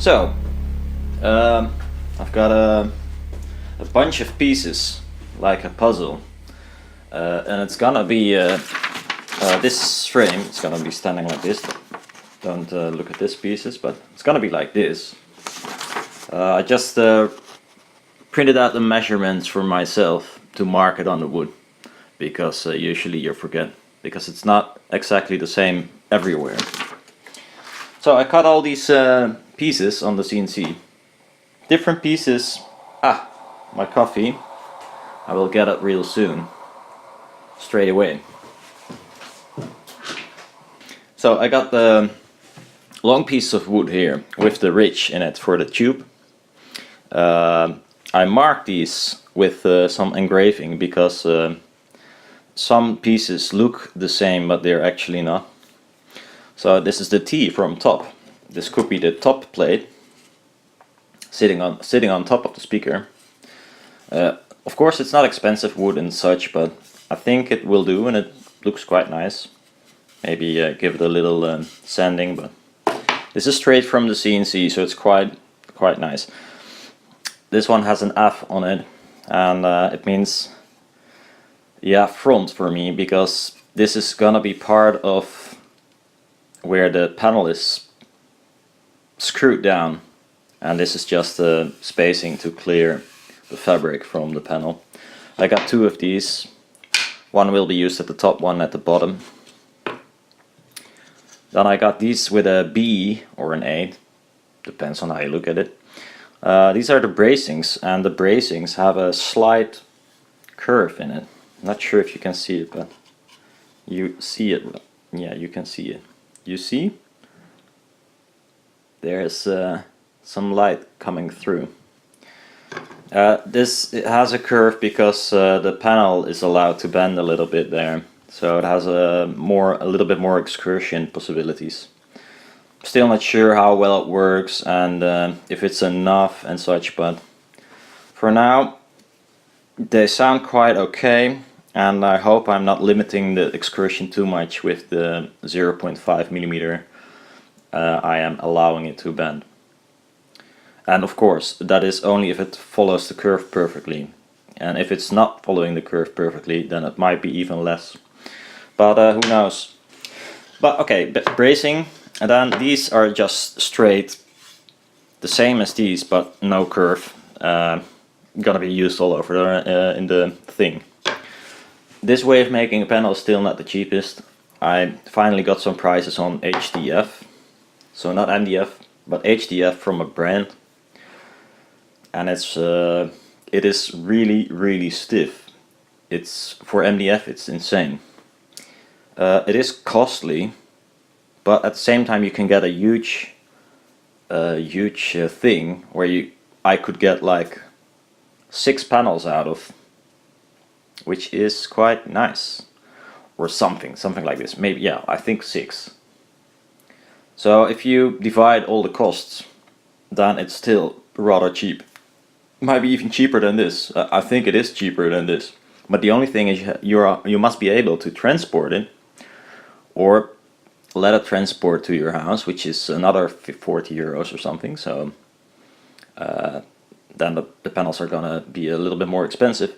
So, I've got a bunch of pieces, like a puzzle, and it's gonna be this frame. It's gonna be standing like this. Don't look at these pieces, but it's gonna be like this. I just printed out the measurements for myself to mark it on the wood, because usually you forget, because it's not exactly the same everywhere. So I cut all these pieces on the CNC. Different pieces. My coffee. I will get it real soon. Straight away. So I got the long piece of wood here with the ridge in it for the tube. I marked these with some engraving because some pieces look the same but they're actually not. So this is the T from top. This could be the top plate sitting on top of the speaker. Of course it's not expensive wood and such, but I think it will do and it looks quite nice. Maybe give it a little sanding, but this is straight from the CNC, so it's quite nice. This one has an F on it, and it means front for me, because this is gonna be part of where the panel is screwed down, and this is just the spacing to clear the fabric from the panel. I got two of these. One will be used at the top, one at the bottom. Then I got these with a B or an A, depends on how you look at it. These are the bracings, and the bracings have a slight curve in it. Not sure if you can see it, but you see it. Yeah, you can see it. You see? There's some light coming through. It has a curve because the panel is allowed to bend a little bit there, so it has a little bit more excursion possibilities. Still not sure how well it works and if it's enough and such, but for now they sound quite okay, and I hope I'm not limiting the excursion too much with the 0.5mm I am allowing it to bend. And of course that is only if it follows the curve perfectly, and if it's not following the curve perfectly then it might be even less, but who knows. But okay, bracing, and then these are just straight, the same as these but no curve, gonna be used all over in the thing. This way of making a panel is still not the cheapest. I finally got some prices on HDF, so not MDF but HDF from a brand, and it is really stiff. It's for MDF, it's insane. It is costly, but at the same time you can get a huge thing where I could get like 6 panels out of, which is quite nice, or something like this. Maybe, yeah, I think 6. So if you divide all the costs, then it's still rather cheap. Might be even cheaper than this. I think it is cheaper than this. But the only thing is you must be able to transport it, or let it transport to your house, which is another 40 euros or something. So then the panels are gonna be a little bit more expensive.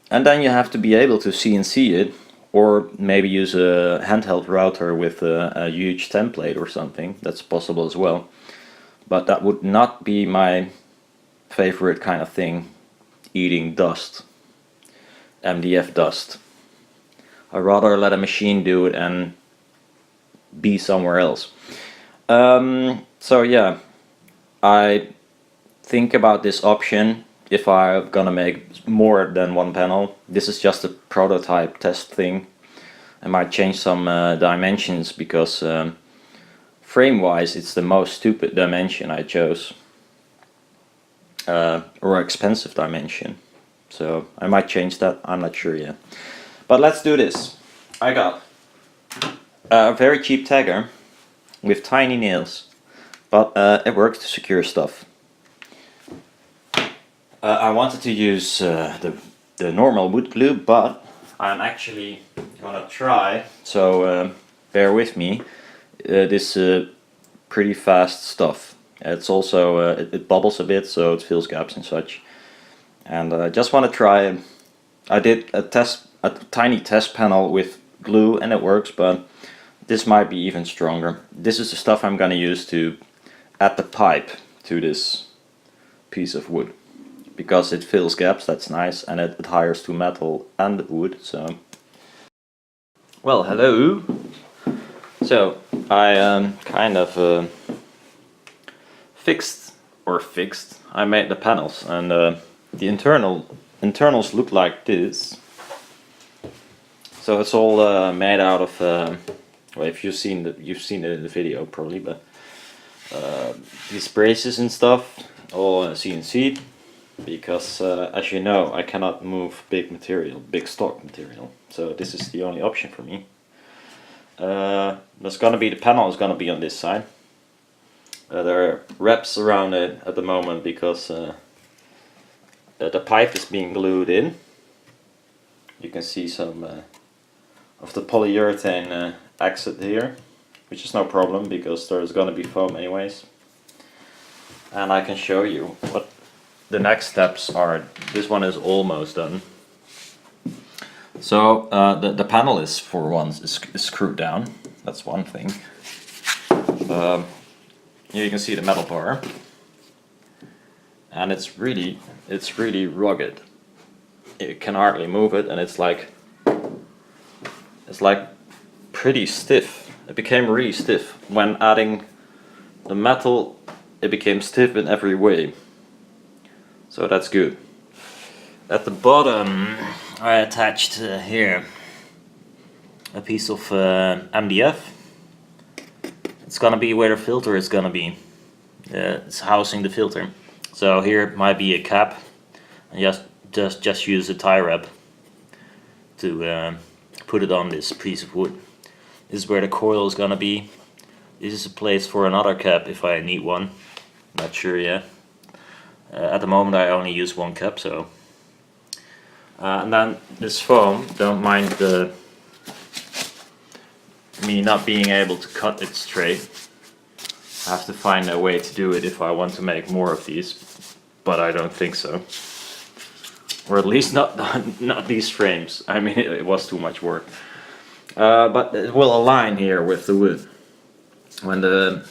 And then you have to be able to CNC it, or maybe use a handheld router with a huge template or something. That's possible as well. But that would not be my favorite kind of thing, eating dust, MDF dust. I'd rather let a machine do it and be somewhere else. So yeah, I think about this option if I'm gonna make more than one panel. This is just a prototype test thing. I might change some dimensions because frame wise it's the most stupid dimension I chose, or expensive dimension, so I might change that. I'm not sure yet, but let's do this. I got a very cheap tagger with tiny nails, but it works to secure stuff. I wanted to use the normal wood glue, but I'm actually gonna try, so bear with me, this pretty fast stuff. It's also it bubbles a bit, so it fills gaps and such. And I just want to try. I did a tiny test panel with glue, and it works, but this might be even stronger. This is the stuff I'm gonna use to add the pipe to this piece of wood, because it fills gaps. That's nice, and it adheres to metal and wood. So, well, hello. So I kind of fixed. I made the panels, and the internals look like this. So it's all made out of. Well, if you've seen it in the video probably, but these braces and stuff, all CNC'd, because as you know, I cannot move big stock material. So this is the only option for me. The panel is gonna be on this side. There are wraps around it at the moment because the pipe is being glued in. You can see some of the polyurethane exit here, which is no problem because there's gonna be foam anyways. And I can show you what the next steps are. This one is almost done. So the panel is, for once, is screwed down. That's one thing. Here you can see the metal bar, and it's really rugged. You can hardly move it, and it's like pretty stiff. It became really stiff when adding the metal. It became stiff in every way, so that's good. At the bottom I attached here a piece of MDF. It's gonna be where the filter is gonna be. It's housing the filter. So here might be a cap, and just use a tie wrap to put it on this piece of wood. This is where the coil is gonna be. This is a place for another cap if I need one. Not sure yet. At the moment I only use one cap, so. And then this foam, don't mind me not being able to cut it straight. I have to find a way to do it if I want to make more of these, but I don't think so. Or at least not these frames. I mean, it was too much work. But it will align here with the wood when the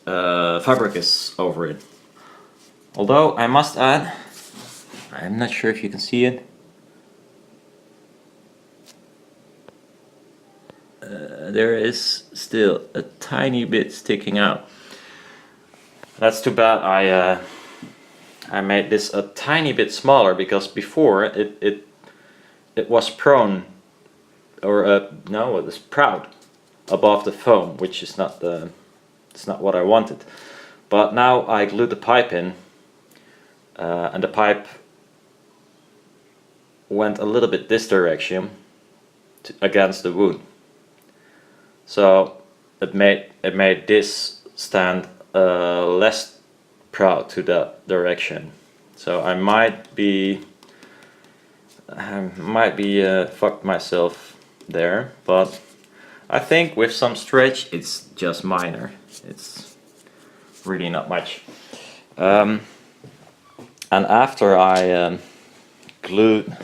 fabric is over it. Although I must add, I'm not sure if you can see it. There is still a tiny bit sticking out. That's too bad. I made this a tiny bit smaller because before it was prone, or no, it was proud above the foam, which is it's not what I wanted. But now I glued the pipe in, and the pipe went a little bit this direction against the wood. So it made this stand less proud to that direction. So I might be fucked myself there, but I think with some stretch it's just minor. It's really not much. And after I glued,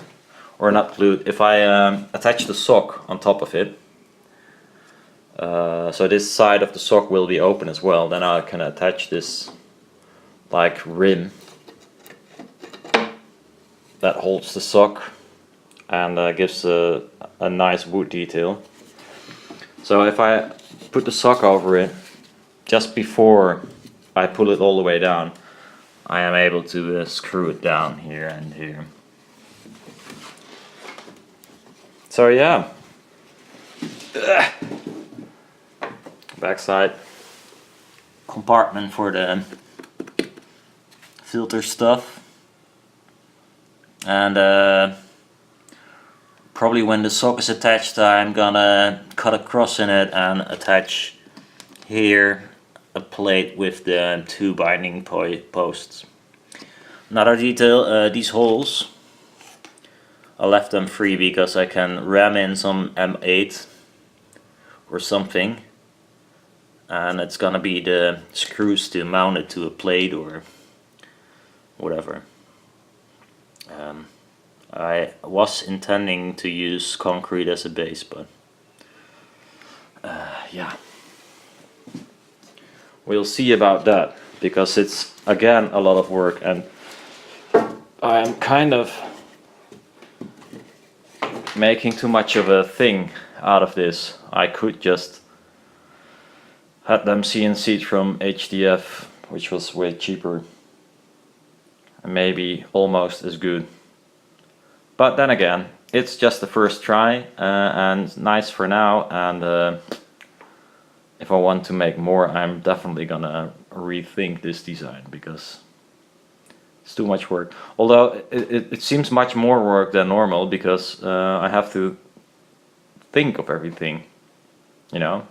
or not glued, if I attach the sock on top of it, so this side of the sock will be open as well, then I can attach this like rim that holds the sock and gives a nice wood detail. So if I put the sock over it just before I pull it all the way down, I am able to screw it down here and here. So yeah. Backside compartment for the filter stuff, and probably when the sock is attached I'm gonna cut a cross in it and attach here a plate with the 2 binding posts. Another detail, these holes, I left them free because I can ram in some M8 or something and it's gonna be the screws to mount it to a plate or whatever. I was intending to use concrete as a base, but yeah, we'll see about that, because it's again a lot of work, and I'm kind of making too much of a thing out of this. I could just had them CNC'd from HDF, which was way cheaper and maybe almost as good. But then again, it's just the first try, and nice for now, and if I want to make more, I'm definitely gonna rethink this design, because it's too much work. Although it seems much more work than normal, because I have to think of everything, you know,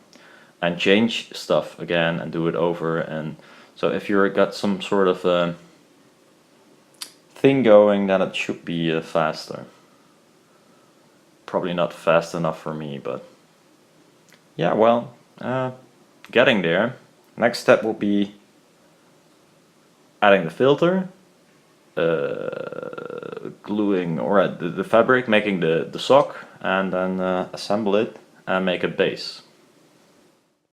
and change stuff again and do it over. And so if you've got some sort of thing going, then it should be faster. Probably not fast enough for me, but yeah, well, getting there. Next step will be adding the filter, gluing or the fabric, making the sock, and then assemble it and make a base.